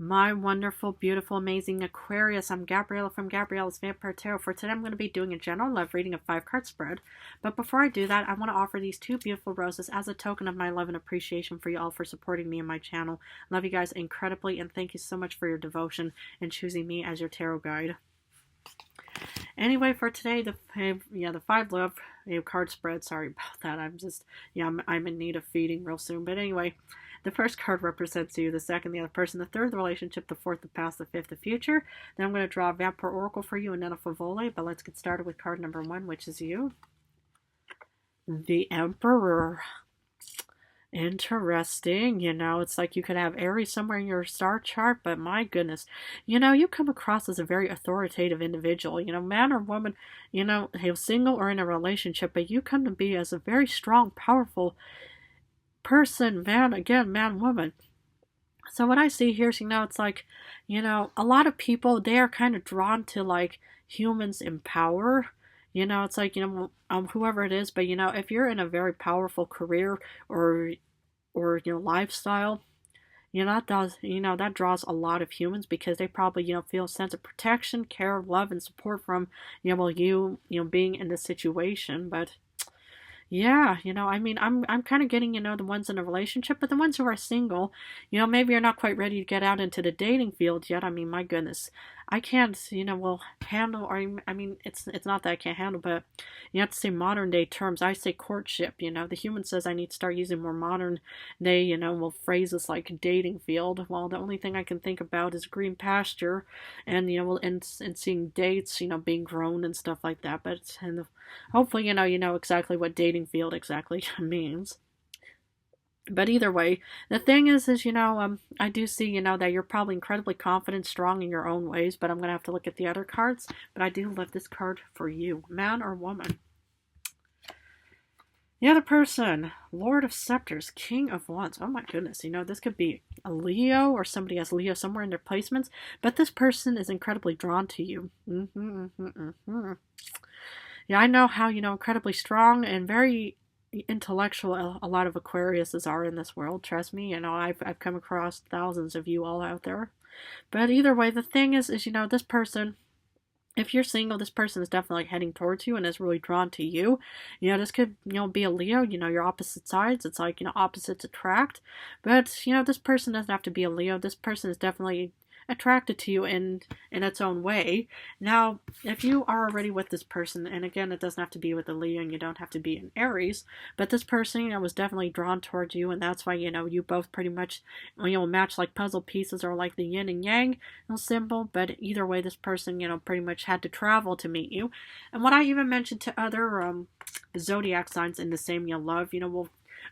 My wonderful, beautiful, amazing Aquarius. I'm Gabriella from Gabriella's Vampire Tarot. For today, I'm going to be doing a general love reading of 5 card spread. But before I do that, I want to offer these 2 beautiful roses as a token of my love and appreciation for you all for supporting me and my channel. Love you guys incredibly, and thank you so much for your devotion and choosing me as your tarot guide. Anyway, for today, the 5 love card spread. Sorry about that. I'm in need of feeding real soon. But anyway, the first card represents you, the second, the other person, the third, the relationship, the fourth, the past, the fifth, the future. Then I'm going to draw a Vampire Oracle for you and then a Favole. But let's get started with card number 1, which is you. The Emperor. Interesting. It's like you could have Aries somewhere in your star chart, but my goodness, you come across as a very authoritative individual, man or woman, single or in a relationship, but you come to be as a very strong, powerful person, man, woman. So what I see here is, it's like, a lot of people, they are kind of drawn to like humans in power. It's like, whoever it is, but if you're in a very powerful career or lifestyle, that draws a lot of humans because they probably, feel a sense of protection, care, love, and support from, being in this situation. But yeah, I'm kind of getting, the ones in a relationship, but the ones who are single, maybe you're not quite ready to get out into the dating field yet. I mean, my goodness, I can't, handle, or it's not that I can't handle, but you have to say modern day terms. I say courtship, the human says I need to start using more modern day, phrases like dating field. Well, the only thing I can think about is green pasture and, and seeing dates, being grown and stuff like that. But, and hopefully, you know exactly what dating field exactly means. But either way, the thing is I do see, that you're probably incredibly confident, strong in your own ways, but I'm going to have to look at the other cards. But I do love this card for you, man or woman. The other person, Lord of Scepters, King of Wands. Oh my goodness, this could be a Leo or somebody has Leo somewhere in their placements, but this person is incredibly drawn to you. Yeah, I know how, incredibly strong and very intellectual a lot of Aquariuses are in this world. Trust me, I've come across thousands of you all out there. But either way, the thing is this person, if you're single, this person is definitely heading towards you and is really drawn to you. This could, be a Leo, your opposite sides. It's like, opposites attract. But, this person doesn't have to be a Leo. This person is definitely attracted to you in its own way. Now, if you are already with this person, and again, it doesn't have to be with a Leo and you don't have to be an Aries, but this person, was definitely drawn towards you, and that's why, you both pretty much, match like puzzle pieces or like the yin and yang symbol. But either way, this person, pretty much had to travel to meet you. And what I even mentioned to other zodiac signs in the same love,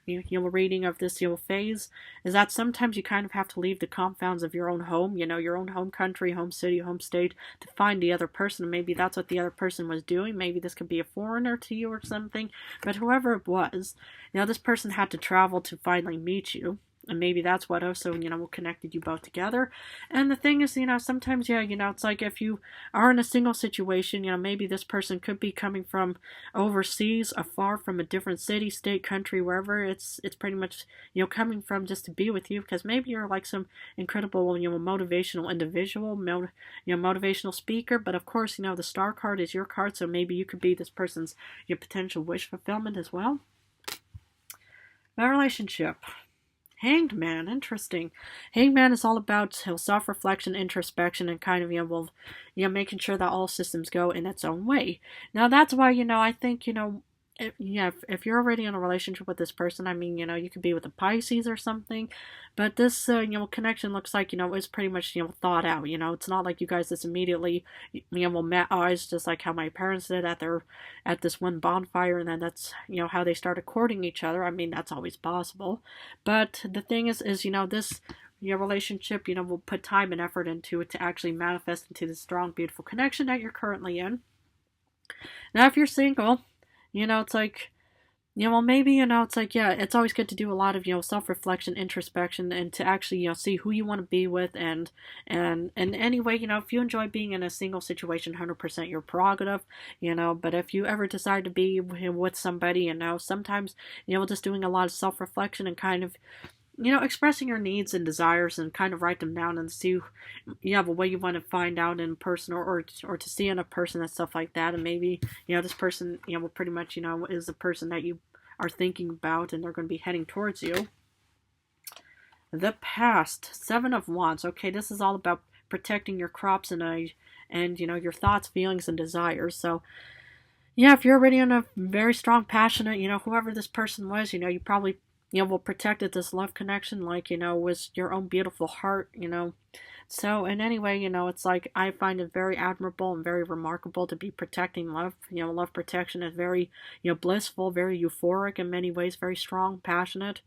reading of this phase is that sometimes you kind of have to leave the confines of your own home, your own home country, home city, home state, to find the other person. Maybe that's what the other person was doing. Maybe this could be a foreigner to you or something, but whoever it was, this person had to travel to finally meet you. And maybe that's what also, connected you both together. And the thing is, sometimes, it's like if you are in a single situation, maybe this person could be coming from overseas, afar from a different city, state, country, wherever. It's pretty much, coming from just to be with you, because maybe you're like some incredible, motivational individual, motivational speaker. But of course, the star card is your card, so maybe you could be this person's, potential wish fulfillment as well. My relationship. Hanged Man, interesting. Hanged Man is all about self-reflection, introspection, and kind of, making sure that all systems go in its own way. Now, that's why, I think, if you're already in a relationship with this person, you could be with a Pisces or something, but this, connection looks like, is pretty much, thought out, it's not like you guys just immediately, met eyes, just like how my parents did at this one bonfire, and then that's, how they started courting each other. That's always possible, but the thing is, this, your relationship, will put time and effort into it to actually manifest into the strong, beautiful connection that you're currently in. Now, if you're single, it's like, maybe, it's like, yeah, it's always good to do a lot of, self-reflection, introspection, and to actually, see who you want to be with. And anyway, if you enjoy being in a single situation, 100% your prerogative, but if you ever decide to be with somebody, sometimes, just doing a lot of self-reflection and kind of, expressing your needs and desires and kind of write them down and see, the way you want to find out in person, or to see in a person and stuff like that. And maybe, this person, will pretty much, is the person that you are thinking about and they're going to be heading towards you. The past, Seven of Wands. Okay, this is all about protecting your crops and your thoughts, feelings, and desires. So, yeah, if you're already in a very strong, passionate, whoever this person was, you probably, will protect it, this love connection, like, with your own beautiful heart. So, in any way, it's like, I find it very admirable and very remarkable to be protecting love. Love protection is very, blissful, very euphoric in many ways, very strong, passionate.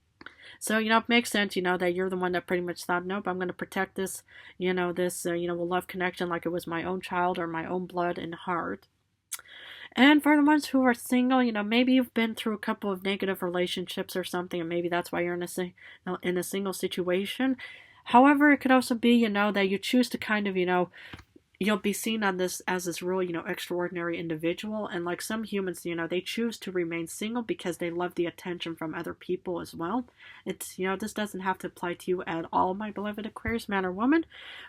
So, it makes sense, that you're the one that pretty much thought, nope, I'm going to protect this, love connection like it was my own child or my own blood and heart. And for the ones who are single, maybe you've been through a couple of negative relationships or something, and maybe that's why you're in a single situation. However, it could also be, that you choose to kind of, you'll be seen on this as this really, extraordinary individual. And like some humans, they choose to remain single because they love the attention from other people as well. It's, this doesn't have to apply to you at all, my beloved Aquarius man or woman.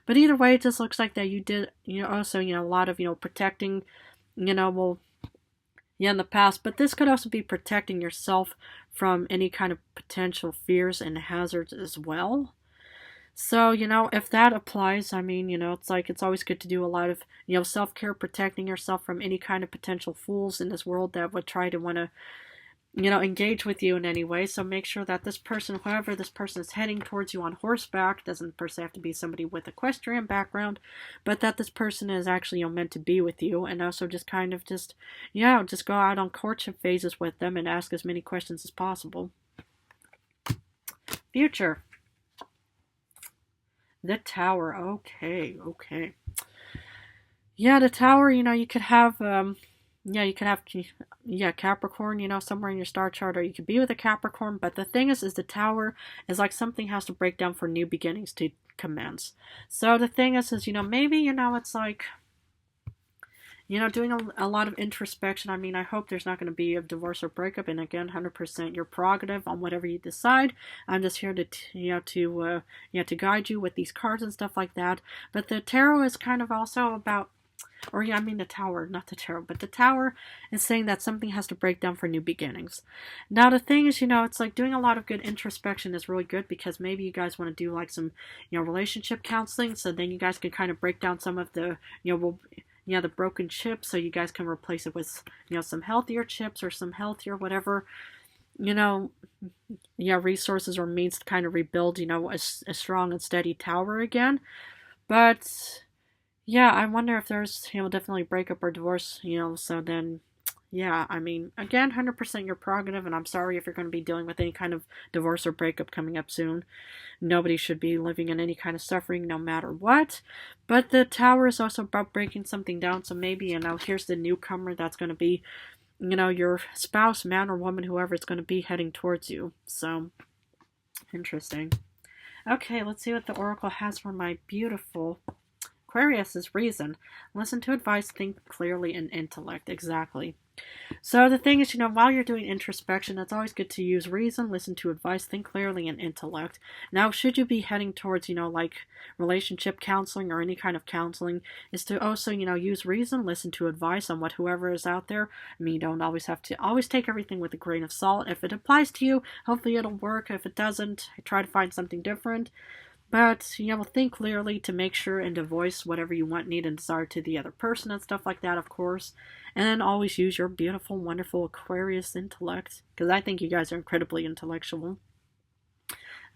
But either way, it just looks like that you did, also, a lot of, protecting, in the past. But this could also be protecting yourself from any kind of potential fears and hazards as well. So, if that applies, I mean, it's like, it's always good to do a lot of, self-care, protecting yourself from any kind of potential fools in this world that would try to want to, engage with you in any way. So make sure that this person, whoever this person is heading towards you on horseback, doesn't per se have to be somebody with equestrian background, but that this person is actually, meant to be with you. And also just kind of just go out on courtship phases with them and ask as many questions as possible. Future. The Tower. Okay. Yeah, the Tower, you could have, Capricorn, somewhere in your star chart, or you could be with a Capricorn. But the thing is the Tower is like something has to break down for new beginnings to commence. So the thing is maybe, it's like, doing a lot of introspection. I mean, I hope there's not going to be a divorce or breakup. And again, 100% your prerogative on whatever you decide. I'm just here to guide you with these cards and stuff like that. But the tarot is kind of also about, the Tower, not the tarot, but the Tower is saying that something has to break down for new beginnings. Now, the thing is, it's like doing a lot of good introspection is really good, because maybe you guys want to do like some, relationship counseling. So then you guys can kind of break down some of the, the broken chips, so you guys can replace it with, some healthier chips or some healthier whatever, resources or means to kind of rebuild, a strong and steady tower again. But, I wonder if there's, definitely breakup or divorce, so then, I mean, again, 100% your prerogative, and I'm sorry if you're going to be dealing with any kind of divorce or breakup coming up soon. Nobody should be living in any kind of suffering, no matter what. But the Tower is also about breaking something down, so maybe, here's the newcomer that's going to be, your spouse, man or woman, whoever it's going to be heading towards you. So, interesting. Okay, let's see what the Oracle has for my beautiful Aquarius is reason. Listen to advice, think clearly, and intellect. Exactly. So the thing is, while you're doing introspection, it's always good to use reason, listen to advice, think clearly, and intellect. Now, should you be heading towards, like relationship counseling or any kind of counseling, is to also, use reason, listen to advice on what whoever is out there. I mean, you don't always have to always take everything with a grain of salt. If it applies to you, hopefully it'll work. If it doesn't, try to find something different. But, think clearly to make sure and to voice whatever you want, need, and desire to the other person and stuff like that, of course. And then always use your beautiful, wonderful Aquarius intellect, because I think you guys are incredibly intellectual.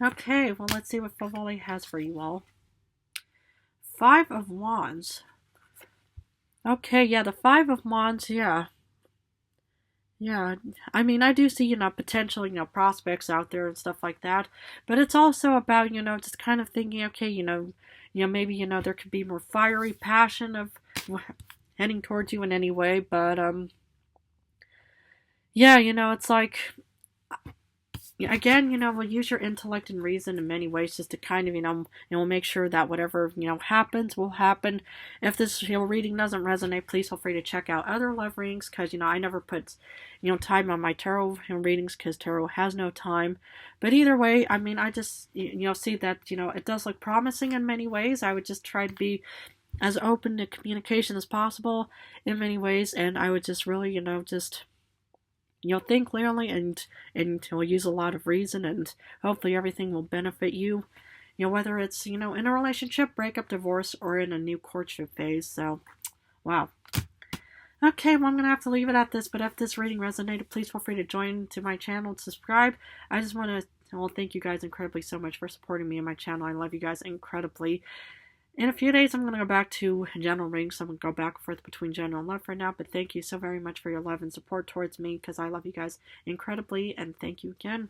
Okay, well, let's see what Favoli has for you all. Five of Wands. Okay, the Five of Wands, Yeah, I mean, I do see, potential, prospects out there and stuff like that. But it's also about, just kind of thinking, okay, maybe, there could be more fiery passion of heading towards you in any way. But, it's like, again, we'll use your intellect and reason in many ways just to kind of, make sure that whatever, happens will happen. If this, reading doesn't resonate, please feel free to check out other love readings because, I never put, time on my tarot readings because tarot has no time. But either way, I mean, I just, see that, it does look promising in many ways. I would just try to be as open to communication as possible in many ways, and I would just really, just think clearly and use a lot of reason, and hopefully everything will benefit you. Whether it's in a relationship, breakup, divorce, or in a new courtship phase. So, wow. Okay, well, I'm gonna have to leave it at this. But if this reading resonated, please feel free to join to my channel and subscribe. I just want to thank you guys incredibly so much for supporting me and my channel. I love you guys incredibly. In a few days, I'm going to go back to general readings. So I'm going to go back and forth between general and love for now. But thank you so very much for your love and support towards me because I love you guys incredibly. And thank you again.